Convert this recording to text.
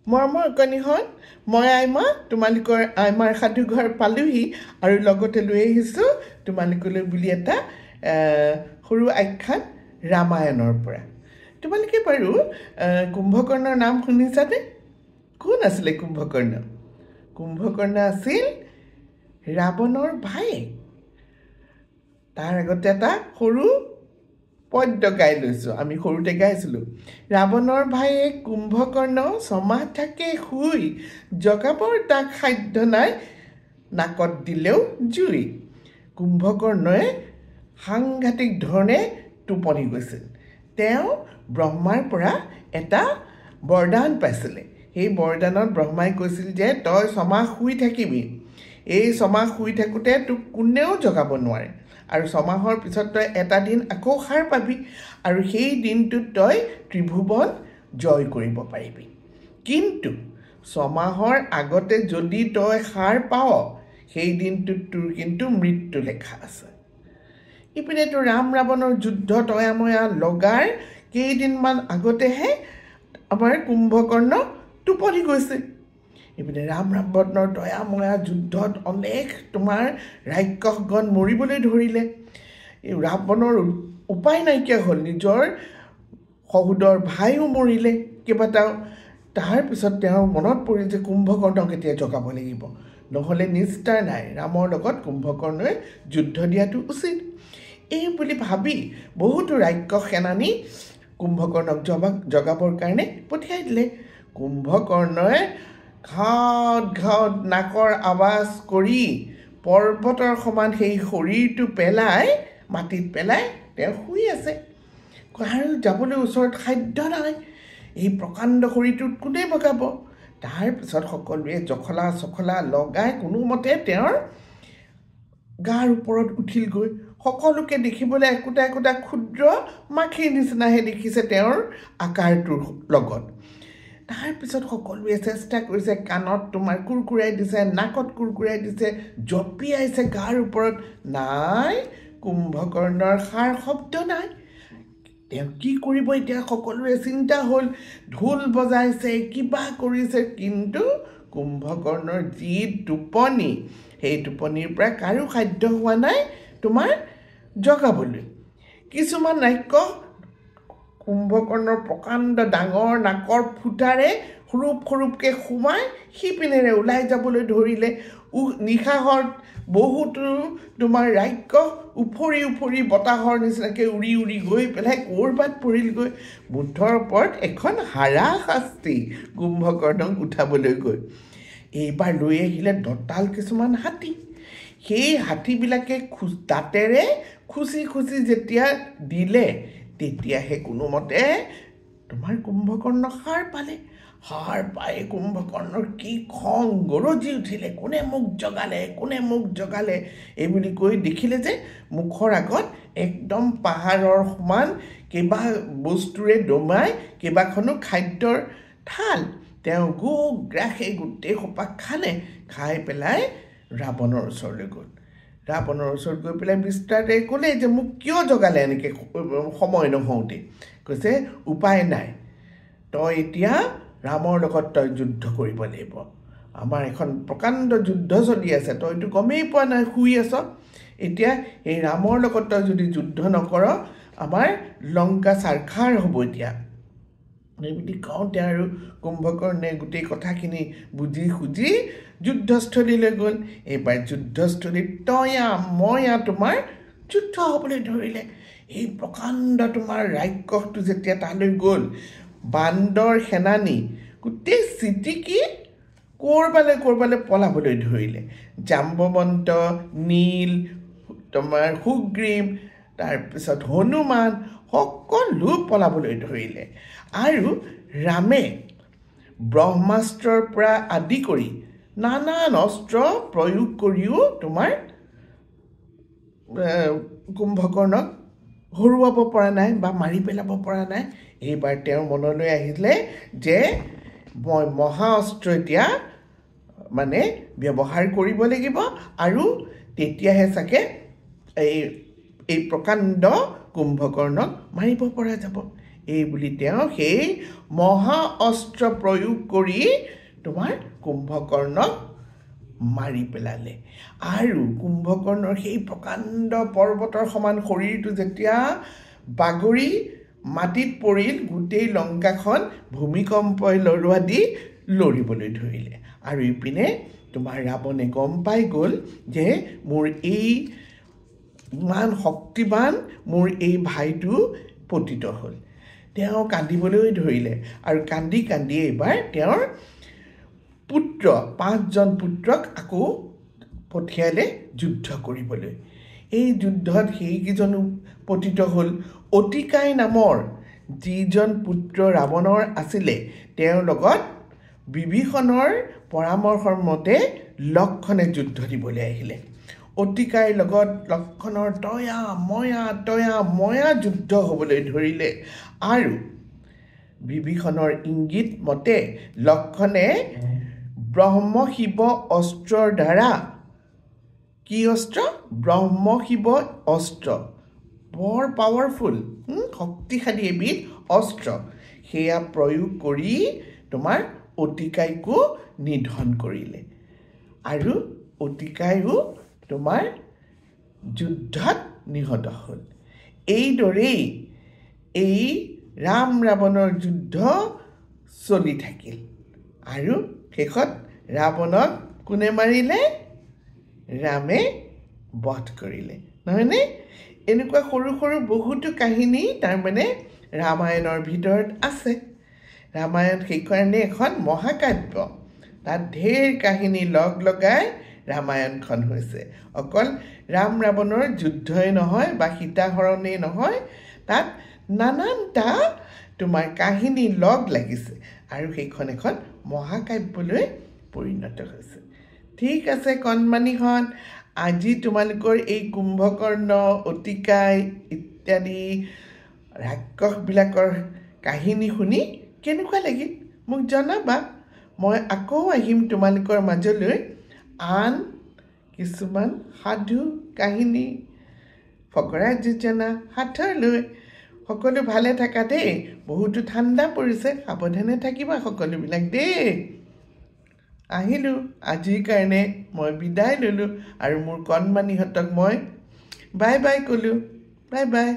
মৰমৰ কণীহঁত মই আইমা তোমালোকৰ আইমাৰ সাধুঘৰ পালোহি আৰু লগতে লৈ আহিছোঁ তোমালোকলৈ বুলি এটা সৰু আখ্যান ৰামায়ণৰ পৰা। তোমালোকে বাৰু কুম্ভকৰ্ণৰ নাম শুনিছানে? কোন আছিলে কুম্ভকৰ্ণ? কুম্ভকৰ্ণ আছিল ৰাৱণৰ ভায়েক। তাৰ আগতে এটা সৰু পদ্য গাই লৈছোঁ, আমি সৰুতে গাইছিলোঁ। ৰাৱণৰ ভায়েক কুম্ভকৰ্ণ ছমাহ থাকে শুই, জগাবৰ তাক সাধ্য নাই, নাকত দিলেও জুই। কুম্ভকৰ্ণই সাংঘাতিক ধৰণে টোপনি গৈছিল। তেওঁ ব্ৰহ্মাৰ পৰা এটা বৰদান পাইছিলে। সেই বৰদানত ব্ৰহ্মাই কৈছিল যে তই ছমাহ শুই থাকিবি। এই ছমাহ শুই থাকোঁতে তোক কোনেও জগাব নোৱাৰে, আৰু ছমাহৰ পিছত তই এটা দিন আকৌ সাৰ পাবি, আৰু সেই দিনটোত তই ত্ৰিভুৱন জয় কৰিব পাৰিবি। কিন্তু ছমাহৰ আগতে যদি তই সাৰ পাৱ, সেই দিনটোত তোৰ কিন্তু মৃত্যু লেখা আছে। ইপিনেতো ৰাম ৰাৱণৰ যুদ্ধ তয়াময়া লগাৰ কেইদিনমান আগতেহে আমাৰ কুম্ভকৰ্ণ টোপনি গৈছে। ইপিনে ৰাম ৰাৱণৰ তয়াময়া যুদ্ধত অনেক তোমাৰ ৰাক্ষসগণ মৰিবলৈ ধৰিলে। এই ৰাৱণৰ উপায় নাইকিয়া হ'ল, নিজৰ সহোদৰ ভাইও মৰিলে কেইবাটাও। তাৰপিছত তেওঁৰ মনত পৰিল যে কুম্ভকৰ্ণক এতিয়া জগাব লাগিব, নহ'লে নিস্তাৰ নাই, ৰামৰ লগত কুম্ভকৰ্ণই যুদ্ধ দিয়াটো উচিত। এই বুলি ভাবি বহুতো ৰাক্ষস সেনানী কুম্ভকৰ্ণক জগাবৰ কাৰণে পঠিয়াই দিলে। কুম্ভকৰ্ণই ঘাঁত ঘাঁত নাকৰ আৱাজ কৰি পৰ্বতৰ সমান সেই শৰীৰটো পেলাই মাটিত পেলাই তেওঁ শুই আছে। আৰু যাবলৈ ওচৰত সাধ্য নাই, এই প্ৰকাণ্ড শৰীৰটোত কোনে বগাব? তাৰপিছত সকলোৱে জখলা চখলা লগাই কোনোমতে তেওঁৰ গাৰ ওপৰত উঠিলগৈ। সকলোকে দেখিবলৈ একোটা একোটা ক্ষুদ্ৰ মাখিৰ নিচিনাহে দেখিছে তেওঁৰ আকাৰটোৰ লগত। তাৰপিছত সকলোৱে চেষ্টা কৰিছে, কাণত তোমাৰ কুৰকুৰাই দিছে, নাকত কুৰকুৰাই দিছে, জঁপিয়াইছে গাৰ ওপৰত। নাই, কুম্ভকৰ্ণৰ সাৰ শব্দ নাই। তেওঁ কি কৰিব এতিয়া? সকলোৰে চিন্তা হ'ল, ঢোল বজাইছে, কিবা কৰিছে, কিন্তু কুম্ভকৰ্ণৰ যি টোপনি, সেই টোপনিৰ পৰা কাৰো সাধ্য হোৱা নাই তোমাৰ জগাবলৈ। কিছুমান ৰাক্ষস কুম্ভকৰ্ণৰ প্ৰকাণ্ড ডাঙৰ নাকৰ ফুটাৰে সৰুপ সৰুপকৈ সোমাই সিপিনেৰে ওলাই যাবলৈ ধৰিলে। নিশাহত বহুতো তোমাৰ ৰাক্ষস উফৰি উফৰি বতাহৰ নিচিনাকৈ উৰি উৰি গৈ পেলাই ক'ৰবাত পৰিলগৈ। মুঠৰ ওপৰত এখন হাৰাশাস্তি কুম্ভকৰ্ণক উঠাবলৈ গৈ। এইবাৰ লৈ আহিলে দঁতাল কিছুমান হাতী। সেই হাতীবিলাকে দাঁতেৰে খুচি খুচি যেতিয়া দিলে, তেতিয়াহে কোনোমতে তোমাৰ কুম্ভকৰ্ণ সাৰ পালে। সাৰ পাই কুম্ভকৰ্ণৰ কি খং গৰজি উঠিলে, কোনে মোক জগালে, কোনে মোক জগালে এই বুলি কৈ দেখিলে যে মুখৰ আগত একদম পাহাৰৰ সমান কেইবা বস্তুৰে দমাই কেইবাখনো খাদ্যৰ থাল। তেওঁ গোগ্ৰাসে গোটেই সোপা খালে। খাই পেলাই ৰাৱণৰ ওচৰলৈ গ'ল। ৰাৱণৰ ওচৰত গৈ পেলাই বিস্তাৰে ক'লে যে মোক কিয় জগালে এনেকৈ সময় নহওঁতে? কৈছে উপায় নাই, তই এতিয়া ৰামৰ লগত তই যুদ্ধ কৰিব লাগিব। আমাৰ এখন প্ৰকাণ্ড যুদ্ধ চলি আছে, তইতো গমেই পোৱা নাই, শুই আছ। এতিয়া এই ৰামৰ লগত তই যদি যুদ্ধ নকৰ, আমাৰ লংকা চাৰখাৰ হ'ব এতিয়া। বুলি কওঁতে আৰু কুম্ভকৰ্ণে গোটেই কথাখিনি বুজি সুজি যুদ্ধস্থলীলৈ গ'ল। এইবাৰ যুদ্ধস্থলীত তয়া ময়া তোমাৰ যুদ্ধ হ'বলৈ ধৰিলে। এই প্ৰকাণ্ড তোমাৰ ৰাক্ষসটো যেতিয়া তালৈ গ'ল, বান্দৰ সেনানী গোটেই চিটিকি ক'ৰবালৈ পলাবলৈ ধৰিলে। জাম্বৱন্ত, নীল, তোমাৰ সুগ্ৰীৱ, তাৰপিছত হনুমান সকলো পলাবলৈ ধৰিলে। আৰু ৰামে ব্ৰহ্মাস্ত্ৰৰ পৰা আদি কৰি নানান অস্ত্ৰ প্ৰয়োগ কৰিও তোমাৰ কুম্ভকৰ্ণক হৰুৱাব পৰা নাই বা মাৰি পেলাব পৰা নাই। এইবাৰ তেওঁৰ মনলৈ আহিলে যে মই মহা অস্ত্ৰ এতিয়া মানে ব্যৱহাৰ কৰিব লাগিব, আৰু তেতিয়াহে চাগে এই প্ৰকাণ্ড কুম্ভকৰ্ণক মাৰিব পৰা যাব। এই বুলি তেওঁ সেই মহা অস্ত্ৰ প্ৰয়োগ কৰি তোমাৰ কুম্ভকৰ্ণক মাৰি পেলালে আৰু কুম্ভকৰ্ণৰ সেই প্ৰকাণ্ড পৰ্বতৰ সমান শৰীৰটো যেতিয়া বাগৰি মাটিত পৰিল গোটেই লংকাখন ভূমিকম্পই লৰোৱা দি লৰিবলৈ ধৰিলে আৰু ইপিনে তোমাৰ ৰাৱণে গম পাই গ'ল যে মোৰ এই ইমান শক্তিবান মোৰ এই ভাইটো পতিত হ'ল তেওঁ কান্দিবলৈ ধৰিলে আৰু কান্দি কান্দি এইবাৰ তেওঁৰ পুত্ৰ 5জন পুত্ৰক আকৌ পঠিয়ালে যুদ্ধ কৰিবলৈ এই যুদ্ধত সেইকেইজনো পতিত হ'ল অতিকায় নামৰ যিজন পুত্ৰ ৰাৱণৰ আছিলে তেওঁৰ লগত বিভীষণৰ পৰামৰ্শৰ মতে লক্ষণে যুদ্ধ দিবলৈ আহিলে অতিকায়ৰ লগত লক্ষণৰ তয়া ময়া যুদ্ধ হ'বলৈ ধৰিলে আৰু বিভীষণৰ ইংগিত মতে লক্ষণে ব্ৰহ্ম শিৱ অস্ত্ৰৰ দ্বাৰা কি অস্ত্ৰ ব্ৰহ্ম শিৱ অস্ত্ৰ বৰ পাৱাৰফুল শক্তিশালী এবিধ অস্ত্ৰ সেয়া প্ৰয়োগ কৰি তোমাৰ অতিকায়কো নিধন কৰিলে আৰু অতিকায়ো তোমাৰ যুদ্ধত নিহত হ'ল এইদৰেই এই ৰাম ৰাৱণৰ যুদ্ধ চলি থাকিল আৰু শেষত ৰাৱণক কোনে মাৰিলে ৰামে বধ কৰিলে নহয়নে এনেকুৱা সৰু সৰু বহুতো কাহিনী তাৰমানে ৰামায়ণৰ ভিতৰত আছে ৰামায়ণ সেইকাৰণে এখন মহাকাব্য তাত ঢেৰ কাহিনী লগ লগাই ৰামায়ণখন হৈছে অকল ৰাম ৰাৱণৰ যুদ্ধই নহয় বা সীতাহৰণেই নহয় তাত নানানটা তোমাৰ কাহিনী লগ লাগিছে আৰু সেইখন এখন মহাকাব্যলৈ পৰিণত হৈছে ঠিক আছে কণমানিহঁত আজি তোমালোকৰ এই কুম্ভকৰ্ণ অতিকায় ইত্যাদি ৰাক্ষসবিলাকৰ কাহিনী শুনি কেনেকুৱা লাগিল মোক জনাবা মই আকৌ আহিম তোমালোকৰ মাজলৈ আন কিছুমান সাধু কাহিনী ফকৰা যোজনা সাঁথৰলৈ সকলো ভালে থাকা দেই বহুতো ঠাণ্ডা পৰিছে সাৱধানে থাকিবা সকলোবিলাক দেই আহিলোঁ আজিৰ কাৰণে মই বিদায় ল'লোঁ আৰু মোৰ কণমানিহঁতক মই বাই বাই ক'লোঁ বাই বাই